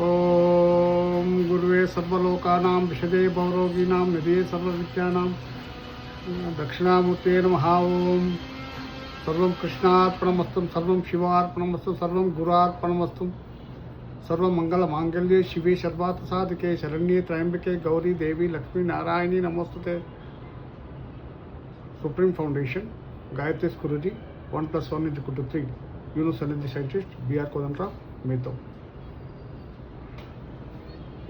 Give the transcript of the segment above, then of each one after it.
ఓం గురువే సర్వలోకానాం విషదే భవరోగిణాం నిధే సర్వవిద్యానాం దక్షిణామూర్తే నమః. ఓం సర్వం కృష్ణార్పణమస్తు, సర్వం శివార్పణమస్తు, సర్వం గురుర్పణమస్తు. సర్వం మంగళ మాంగళ్యే శివే సర్వార్థ సాధికే శరణ్యే త్రయంబకే గౌరీ దేవి లక్ష్మీ నారాయణి నమోస్తుతే. Supreme foundation Gayatri Guruji 1+1=3 universe energy scientist BR Kodandaram మీతో.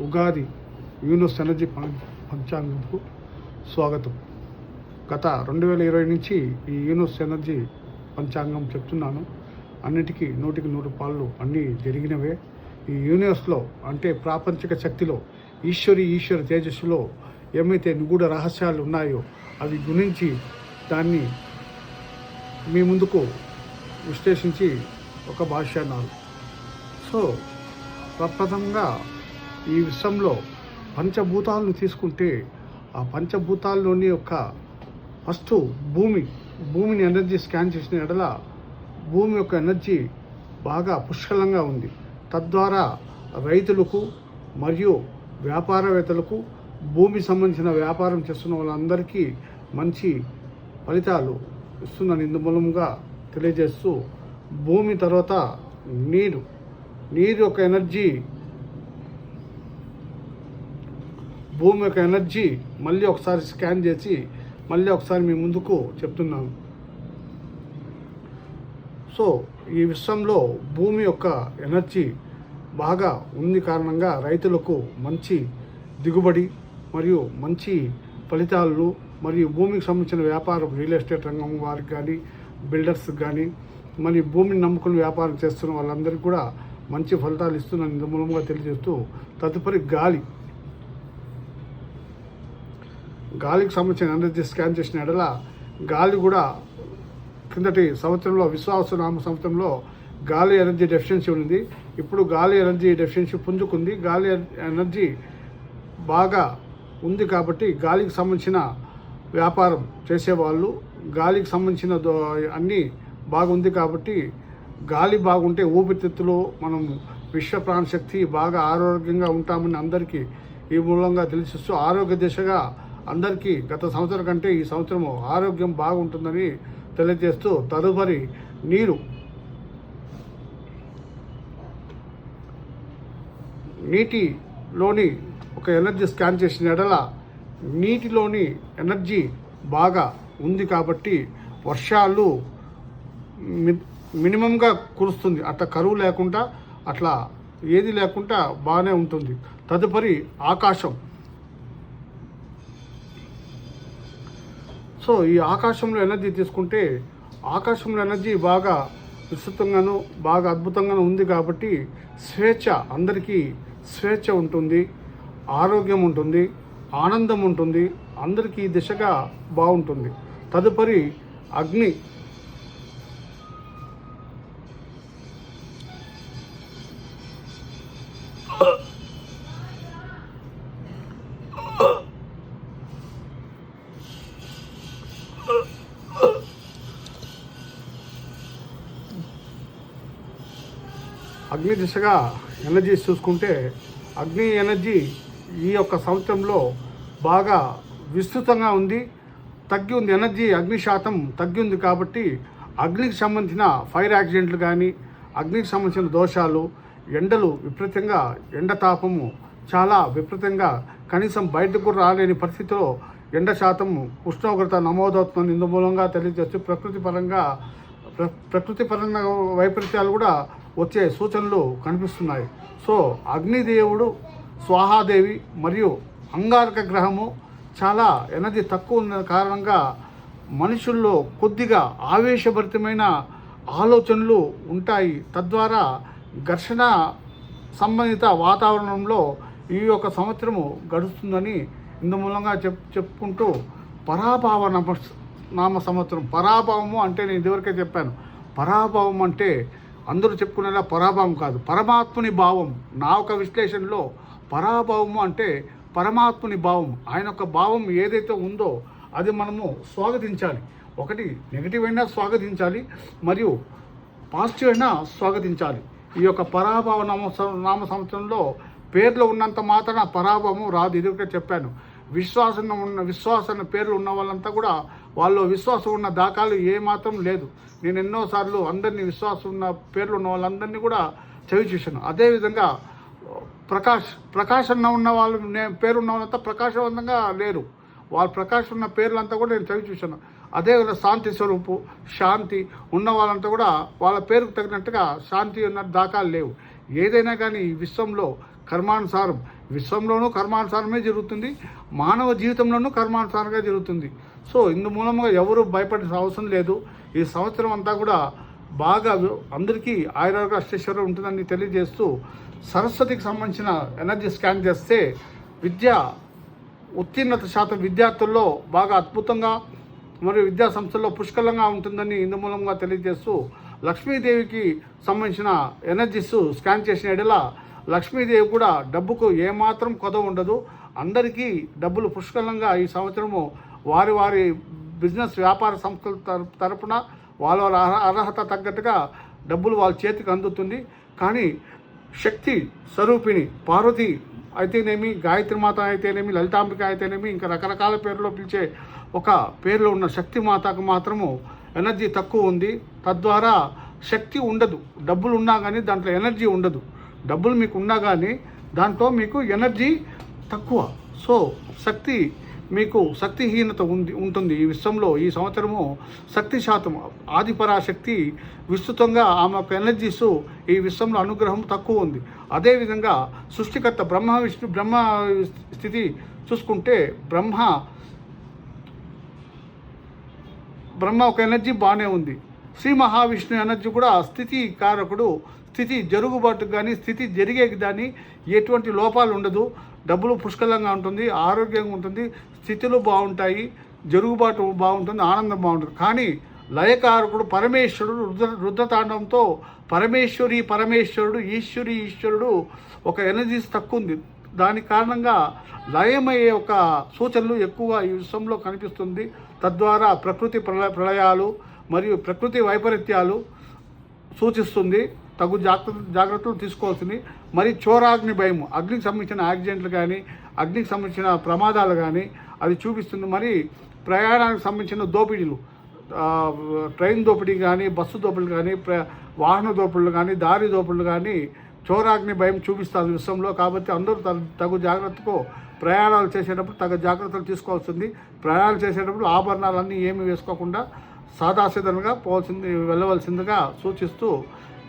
ఉగాది యూనివర్స్ ఎనర్జీ పంచాంగంకు స్వాగతం. గత 2020 నుంచి ఈ యూనివర్స్ ఎనర్జీ పంచాంగం చెప్తున్నాను. అన్నిటికీ 100కి 100 అన్నీ జరిగినవే. ఈ యూనివర్స్లో అంటే ప్రాపంచిక శక్తిలో ఈశ్వర తేజస్సులో ఏమైతే నిగూఢ రహస్యాలు ఉన్నాయో అవి గురించి దాన్ని మీ ముందుకు విశ్లేషించి ఒక భాష్యాన్నారు. సో ప్రప్రథమంగా ఈ విశ్వంలో పంచభూతాలను తీసుకుంటే ఆ పంచభూతాల్లోని యొక్క ఫస్ట్ భూమిని ఎనర్జీ స్కాన్ చేసిన ఎడల భూమి యొక్క ఎనర్జీ బాగా పుష్కలంగా ఉంది. తద్వారా రైతులకు మరియు వ్యాపారవేత్తలకు భూమి సంబంధించిన వ్యాపారం చేస్తున్న వాళ్ళందరికీ మంచి ఫలితాలు ఇస్తుందని ఇందుమూలంగా తెలియజేస్తూ, భూమి తర్వాత నీరు యొక్క ఎనర్జీ, భూమి యొక్క ఎనర్జీ మళ్ళీ ఒకసారి స్కాన్ చేసి మళ్ళీ ఒకసారి మీ ముందుకు చెప్తున్నాను. సో ఈ విశ్వంలో భూమి యొక్క ఎనర్జీ బాగా ఉంది కారణంగా రైతులకు మంచి దిగుబడి మరియు మంచి ఫలితాలు, మరియు భూమికి సంబంధించిన వ్యాపారం రియల్ ఎస్టేట్ రంగం వారికి కానీ బిల్డర్స్ కానీ మరి భూమిని నమ్ముకుని వ్యాపారం చేస్తున్న వాళ్ళందరికీ కూడా మంచి ఫలితాలు ఇస్తుందని ఇందు మూలంగా తెలియజేస్తూ, తదుపరి గాలికి సంబంధించిన ఎనర్జీ స్కాన్ చేసిన ఎడల గాలి కూడా కిందటి సంవత్సరంలో విశ్వావసునామ సంవత్సరంలో గాలి ఎనర్జీ డెఫిషియన్సీ ఉంది. ఇప్పుడు గాలి ఎనర్జీ డెఫిషియన్సీ పుంజుకుంది. గాలి ఎనర్జీ బాగా ఉంది కాబట్టి గాలికి సంబంధించిన వ్యాపారం చేసేవాళ్ళు, గాలికి సంబంధించిన అన్నీ బాగుంది కాబట్టి గాలి బాగుంటే ఊపిరితిత్తులు మనం విశ్వ ప్రాణశక్తి బాగా ఆరోగ్యంగా ఉంటామని అందరికీ ఈ మూలంగా తెలిసిస్తూ, ఆరోగ్య దిశగా అందరికీ గత సంవత్సరం కంటే ఈ సంవత్సరం ఆరోగ్యం బాగుంటుందని తెలియజేస్తూ, తదుపరి నీటిలోని ఒక ఎనర్జీ స్కాన్ చేసిన ఎడల నీటిలోని ఎనర్జీ బాగా ఉంది కాబట్టి వర్షాలు మినిమంగా కురుస్తుంది. అట్లా కరువు లేకుండా అట్లా ఏది లేకుండా బాగానే ఉంటుంది. తదుపరి ఆకాశం. సో ఈ ఆకాశంలో ఎనర్జీ తీసుకుంటే ఆకాశంలో ఎనర్జీ బాగా విస్తృతంగాను బాగా అద్భుతంగాను ఉంది కాబట్టి అందరికీ స్వేచ్ఛ ఉంటుంది, ఆరోగ్యం ఉంటుంది, ఆనందం ఉంటుంది, అందరికీ ఈ దిశగా బాగుంటుంది. తదుపరి అగ్ని. అగ్ని దిశగా ఎనర్జీస్ చూసుకుంటే అగ్ని ఎనర్జీ ఈ యొక్క సంవత్సరంలో బాగా విస్తృతంగా ఉంది, తగ్గి ఉంది. ఎనర్జీ అగ్ని శాతం తగ్గి ఉంది కాబట్టి అగ్నికి సంబంధించిన ఫైర్ యాక్సిడెంట్లు కానీ, అగ్నికి సంబంధించిన దోషాలు, ఎండలు విపరీతంగా, ఎండ తాపము చాలా విపరీతంగా కనీసం బయటకు కూడా రాలేని పరిస్థితిలో ఎండ శాతము ఉష్ణోగ్రత నమోదవుతుందని ఇందు మూలంగా తెలియజేస్తూ, ప్రకృతి పరంగా వైపరీత్యాలు కూడా వచ్చే సూచనలు కనిపిస్తున్నాయి. సో అగ్నిదేవుడు, స్వాహాదేవి మరియు అంగారక గ్రహము చాలా ఎనర్జీ తక్కువ ఉన్న కారణంగా మనుషుల్లో కొద్దిగా ఆవేశభరితమైన ఆలోచనలు ఉంటాయి. తద్వారా ఘర్షణ సంబంధిత వాతావరణంలో ఈ యొక్క సంవత్సరము గడుస్తుందని ఇందు మూలంగా చెప్పుకుంటూ, పరాభావ నామ సంవత్సరం. పరాభవము అంటే నేను ఇదివరకే చెప్పాను. పరాభవం అంటే అందరూ చెప్పుకునేలా పరాభవం కాదు, పరమాత్ముని భావం. నా ఒక విశ్లేషణలో పరాభవము అంటే పరమాత్ముని భావం. ఆయన యొక్క భావం ఏదైతే ఉందో అది మనము స్వాగతించాలి. ఒకటి నెగిటివ్ అయినా స్వాగతించాలి, మరియు పాజిటివ్ అయినా స్వాగతించాలి. ఈ యొక్క పరాభవ నామ సంవత్సరంలో పేర్లు ఉన్నంత మాత్రాన పరాభవం రాదు. ఇదివరకే చెప్పాను. విశ్వాసం పేర్లు ఉన్న వాళ్ళంతా కూడా వాళ్ళు విశ్వాసం ఉన్న దాఖలు ఏమాత్రం లేదు. నేను ఎన్నోసార్లు అందరినీ విశ్వాసం ఉన్న పేర్లు ఉన్న వాళ్ళందరినీ కూడా చదివి చూశాను. అదేవిధంగా ప్రకాష్ అన్న ఉన్న వాళ్ళు పేరు ఉన్న వాళ్ళంతా ప్రకాశవంతంగా లేరు. వాళ్ళ ప్రకాశం ఉన్న పేర్లంతా కూడా నేను చదివి చూశాను. అదేవిధంగా శాంతి స్వరూపు, శాంతి ఉన్న వాళ్ళంతా కూడా వాళ్ళ పేరుకు తగినట్టుగా శాంతి ఉన్న దాఖలు లేవు. ఏదైనా కానీ ఈ విశ్వంలో కర్మానుసారం, విశ్వంలోనూ కర్మానుసారమే జరుగుతుంది, మానవ జీవితంలోనూ కర్మానుసారంగా జరుగుతుంది. సో ఇందు మూలంగా ఎవరు భయపడే అవసరం లేదు. ఈ సంవత్సరం అంతా కూడా బాగా అందరికీ ఆయురారోగ్య అష్టైశ్వర్యం ఉంటుందని తెలియజేస్తూ, సరస్వతికి సంబంధించిన ఎనర్జీ స్కాన్ చేస్తే ఉత్తీర్ణత శాతం విద్యార్థుల్లో బాగా అద్భుతంగా మరియు విద్యా సంస్థల్లో పుష్కలంగా ఉంటుందని ఇందు మూలంగా తెలియజేస్తూ, లక్ష్మీదేవికి సంబంధించిన ఎనర్జీస్ స్కాన్ చేసిన ఎడల లక్ష్మీదేవి కూడా డబ్బుకు ఏమాత్రం కొదవ ఉండదు. అందరికీ డబ్బులు పుష్కలంగా ఈ సంవత్సరము వారి బిజినెస్ వ్యాపార సంస్థల తరపున వాళ్ళ అర్హత తగ్గట్టుగా డబ్బులు వాళ్ళ చేతికి అందుతుంది. కానీ శక్తి స్వరూపిణి పార్వతి అయితేనేమి, గాయత్రి మాత అయితేనేమి, లలితాంబిక అయితేనేమి, ఇంకా రకరకాల పేర్లో పిలిచే ఒక పేరులో ఉన్న శక్తి మాతకు మాత్రము ఎనర్జీ తక్కువ ఉంది. తద్వారా శక్తి ఉండదు. డబ్బులు ఉన్నా కానీ దాంట్లో ఎనర్జీ ఉండదు. డబ్బులు మీకు ఉన్నా కానీ దాంట్లో మీకు ఎనర్జీ తక్కువ. సో మీకు శక్తిహీనత ఉంటుంది. ఈ విశ్వంలో ఈ సంవత్సరము శక్తి శాతం ఆదిపరాశక్తి విస్తృతంగా ఆమె యొక్క ఎనర్జీస్ ఈ విశ్వంలో అనుగ్రహం తక్కువ ఉంది. అదేవిధంగా సృష్టికర్త బ్రహ్మ స్థితి చూసుకుంటే బ్రహ్మ ఒక ఎనర్జీ బాగానే ఉంది. శ్రీ మహావిష్ణు ఎనర్జీ కూడా స్థితి కారకుడు. స్థితి జరుగుబాటుకు కానీ స్థితి జరిగేకి కానీ ఎటువంటి లోపాలు ఉండదు. డబ్బులు పుష్కలంగా ఉంటుంది, ఆరోగ్యంగా ఉంటుంది, స్థితులు బాగుంటాయి, జరుగుబాటు బాగుంటుంది, ఆనందం బాగుంటుంది. కానీ లయకారకుడు పరమేశ్వరుడు రుద్రతాండంతో పరమేశ్వరుడు ఈశ్వరుడు ఒక ఎనర్జీస్ తక్కువ ఉంది. దాని కారణంగా లయమయ్యే ఒక సూచనలు ఎక్కువ ఈ విశ్వంలో కనిపిస్తుంది. తద్వారా ప్రకృతి ప్రళయాలు మరియు ప్రకృతి వైపరీత్యాలు సూచిస్తుంది. తగు జాగ్రత్తలు తీసుకోవాల్సింది. మరి చోరాగ్ని భయం, అగ్నికి సంబంధించిన యాక్సిడెంట్లు కానీ, అగ్నికి సంబంధించిన ప్రమాదాలు కానీ అది చూపిస్తుంది. మరి ప్రయాణానికి సంబంధించిన దోపిడీలు, ట్రైన్ దోపిడీ కానీ, బస్సు దోపిడీలు కానీ, వాహన దోపిడీలు కానీ, దారి దోపిడీలు కానీ చోరాగ్ని భయం చూపిస్తారు విశ్వంలో. కాబట్టి అందరూ తగు జాగ్రత్తకు ప్రయాణాలు చేసేటప్పుడు తగు జాగ్రత్తలు తీసుకోవాల్సింది. ప్రయాణాలు చేసేటప్పుడు ఆభరణాలన్నీ ఏమి వేసుకోకుండా సాదాసీదంగా వెళ్ళవలసిందిగా సూచిస్తూ,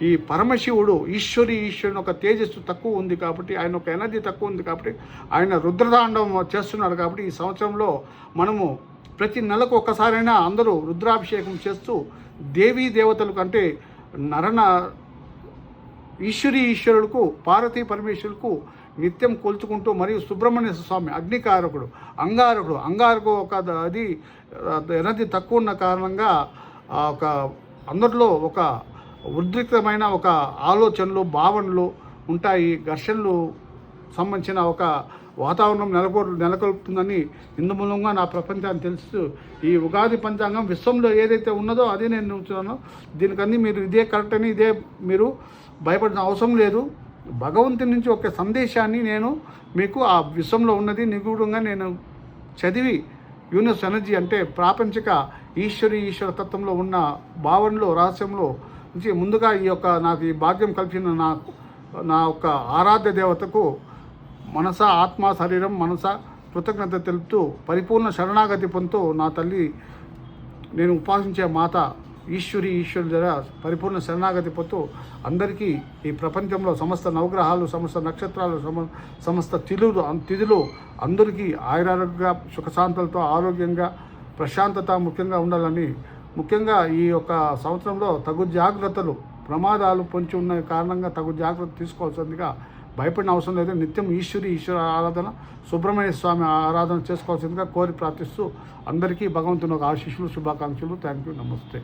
ఈ పరమశివుడు ఈశ్వరుని ఒక తేజస్సు తక్కువ ఉంది కాబట్టి, ఆయన ఒక ఎనర్జీ తక్కువ ఉంది కాబట్టి ఆయన రుద్రతాండవం చేస్తున్నాడు. కాబట్టి ఈ సంవత్సరంలో మనము ప్రతి నెలకు ఒక్కసారైనా అందరూ రుద్రాభిషేకం చేస్తూ దేవీ దేవతలకు అంటే ఈశ్వరులకు పార్వతీ పరమేశ్వరులకు నిత్యం కొలుచుకుంటూ, మరియు సుబ్రహ్మణ్య స్వామి అగ్నికారకుడు అంగారకుడు ఒక అది ఎనర్జీ తక్కువ ఉన్న కారణంగా ఒక అందరిలో ఒక ఉద్రిక్తమైన ఒక ఆలోచనలు భావనలు ఉంటాయి. ఘర్షణలు సంబంధించిన ఒక వాతావరణం నెలకొల్పుతుందని ఇందు మూలంగా నా ప్రపంచాన్ని తెలుసు. ఈ ఉగాది పంచాంగం విశ్వంలో ఏదైతే ఉన్నదో అదే నేను చూస్తున్నాను. దీనికన్నీ మీరు ఇదే కరెక్ట్ అని మీరు భయపడిన అవసరం లేదు. భగవంతుని నుంచి ఒక సందేశాన్ని నేను మీకు ఆ విశ్వంలో ఉన్నది నిగూఢంగా నేను చదివి యూనివర్స్ ఎనర్జీ అంటే ప్రాపంచిక ఈశ్వర తత్వంలో ఉన్న భావనలో రహస్యంలో నుంచి ముందుగా నాకు ఈ భాగ్యం కల్పించిన నా యొక్క ఆరాధ్య దేవతకు మనస ఆత్మ శరీరం మనస కృతజ్ఞత తెలుపుతూ పరిపూర్ణ శరణాగతి పొందుతూ నా తల్లి నేను ఉపాసించే మాత ఈశ్వరి ద్వారా పరిపూర్ణ శరణాగతి పొందుతూ అందరికీ ఈ ప్రపంచంలో సమస్త నవగ్రహాలు, సమస్త నక్షత్రాలు, సమస్త తిథులు అందరికీ ఆయురారోగ్య సుఖశాంతులతో ఆరోగ్యంగా ప్రశాంతత ముఖ్యంగా ఉండాలని, ముఖ్యంగా ఈ యొక్క సంవత్సరంలో తగు జాగ్రత్తలు ప్రమాదాలు పొంచి ఉన్న కారణంగా తగు జాగ్రత్త తీసుకోవాల్సిందిగా భయపడిన అవసరం లేదు. నిత్యం ఈశ్వర ఆరాధన, సుబ్రహ్మణ్య స్వామి ఆరాధన చేసుకోవాల్సిందిగా కోరి ప్రార్థిస్తూ అందరికీ భగవంతుని ఒక ఆశీస్సులు, శుభాకాంక్షలు. Thank you. నమస్తే.